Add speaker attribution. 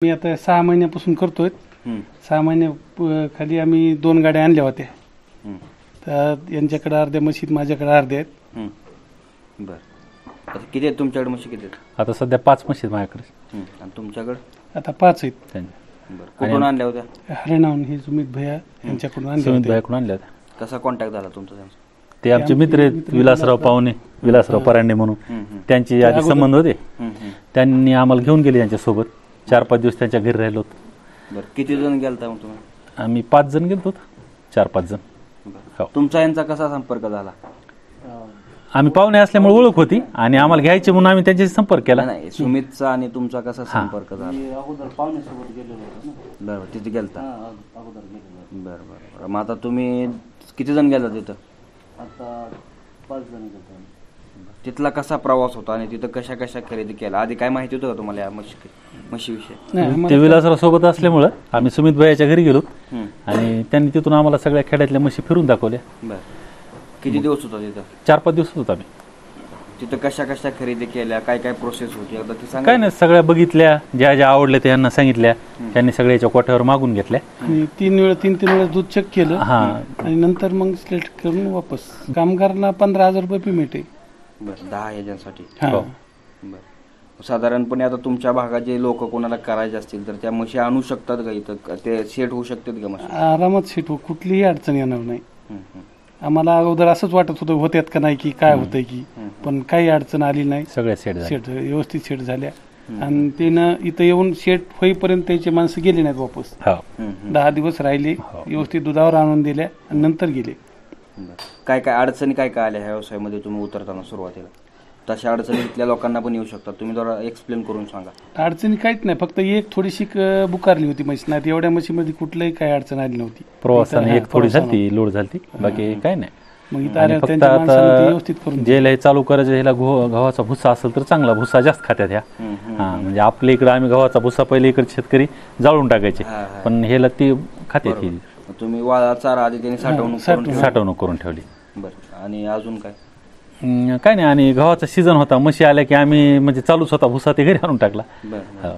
Speaker 1: मी आता 6 महिन्यापासून करतोय. 6 महिन्या खाली आम्ही 2 गाड्या आणल्या होत्या. तर यांच्याकडे अर्ध्या म्हशीत, माझ्याकडे अर्ध्या आहेत.
Speaker 2: बर. आता किती आहेत तुमच्याकडे म्हशी? किती आहेत
Speaker 3: आता? सध्या 5 म्हशी आहेत माझ्याकडे.
Speaker 2: आणि तुमच्याकडे?
Speaker 1: आता 5 आहेत.
Speaker 2: बरं. कुठून आणल्या होत्या?
Speaker 1: हरिणाहून हे सुमित भैया यांच्याकडून आणल्या
Speaker 3: सुमित
Speaker 1: होत्या.
Speaker 3: भैयाकडून आणल्या होत्या.
Speaker 2: कसा कॉन्टॅक्ट झाला तुमचा त्यांचा?
Speaker 3: ते आमचे मित्र आहेत, विलासराव पाहुणे, विलासराव परांडे म्हणून. त्यांची आधी संबंध होते. त्यांनी आम्हाला घेऊन गेले त्यांच्यासोबत. 4-5 दिवस त्यांच्या घरी राहिलो होतो.
Speaker 2: बरं. किती जण गेलता मग तुम्ही?
Speaker 3: आम्ही 5 जण गेलो, 4-5 जण.
Speaker 2: तुमचा यांचा कसा संपर्क झाला?
Speaker 3: आम्ही पाहुणे असल्यामुळे ओळख होती आणि आम्हाला घ्यायचे म्हणून आम्ही त्यांच्याशी संपर्क केला.
Speaker 2: नाही, सुमितचा आणि तुमचा कसा संपर्क झाला?
Speaker 4: अगोदर पाहुण्यासोबत गेलेलो होतो ना.
Speaker 2: बरं. तिथे गेलता?
Speaker 4: अगोदर गेलेलो.
Speaker 2: बरं बरं बरं. मग आता तुम्ही किती जण गेला तिथं?
Speaker 4: आता 5 जण गेलो.
Speaker 2: तिथला कसा प्रवास होता आणि तिथं कशा कशा खरेदी केला? आधी काय माहिती होतं का तुम्हाला या म्हशीविषयी?
Speaker 3: ते विलासराव सोबत असल्यामुळं आम्ही सुमित भैयाच्या घरी गेलो आणि त्यांनी तिथून आम्हाला सगळ्या खेड्यातल्या म्हशी फिरून दाखवल्या.
Speaker 2: बरं. किती दिवस होता तिथं?
Speaker 3: 4-5 दिवस होतो आम्ही
Speaker 2: तिथं. कशा कशा खरेदी केल्या? काय काय प्रोसेस होती आता ती सांगा.
Speaker 3: काय नाही, सगळ्या बघितल्या, ज्या ज्या आवडल्या त्या यांना सांगितल्या. त्यांनी सगळ्याच्या कोट्यावर मागून घेतल्या
Speaker 1: आणि 3 वेळेस दूध चेक केलं. आणि नंतर मग सिलेक्ट करून वापस. कामगारांना 15,000 रुपये पेमेंट आहे.
Speaker 2: बरं. 10 ह्याच्यासाठी?
Speaker 3: हो.
Speaker 2: बरं. साधारणपणे आता तुमच्या भागात जे लोक कोणाला करायचे असतील तर त्या म्हशी आणू शकतात का इथं? ते सेट होऊ शकतात का म्हशी?
Speaker 1: आरामात सेट हो, कुठलीही अडचण येणार नाही. आम्हाला अगोदर असंच वाटत होतं होत्यात का नाही, की काय होतंय की, पण काही अडचण आली नाही.
Speaker 3: सगळ्या सेट
Speaker 1: व्यवस्थित सेट झाल्या. आणि त्यानं इथं येऊन सेट होईपर्यंत त्याचे माणसं गेले नाहीत वापस. 10 दिवस राहिले, व्यवस्थित दुधावर आणून दिल्या आणि नंतर गेले.
Speaker 2: काय काय अडचणी काय काय आल्या ह्या व्यवसायामध्ये तुम्ही उतरताना सुरुवातीला? तशा अडचणी इथल्या लोकांना पण येऊ शकतात. तुम्ही जरा एक्सप्लेन करून सांगा.
Speaker 1: अडचणी काहीच नाही, फक्त एक थोडीशी बुकारली होती म्हशी. नाही एवढ्या म्हशीमध्ये कुठलंही काही अडचण आली नव्हती.
Speaker 3: प्रवासाने एक थोडी झाली, लोड झाली, बाकी काय नाही.
Speaker 1: मग इथं फक्त आता व्यवस्थित करून
Speaker 3: ज्याला चालू करायचं, ह्याला गव्हाचा भुसा असेल तर चांगला भुसा जास्त खात्यात ह्या. म्हणजे आपल्या इकडे आम्ही गव्हाचा भुसा पहिले इकडे शेतकरी जाळून टाकायचे, पण ह्याला ती खात्यात.
Speaker 2: तुम्ही वाळा चारा आधी त्यांनी
Speaker 3: साठवणूक करून ठेवली.
Speaker 2: बरं. आणि अजून काय?
Speaker 3: काय नाही. आणि गव्हाचा सीझन होता, म्हशी आल्या की आम्ही म्हणजे चालूच होता भुसा, ते घरी आणून टाकला.
Speaker 2: बरं.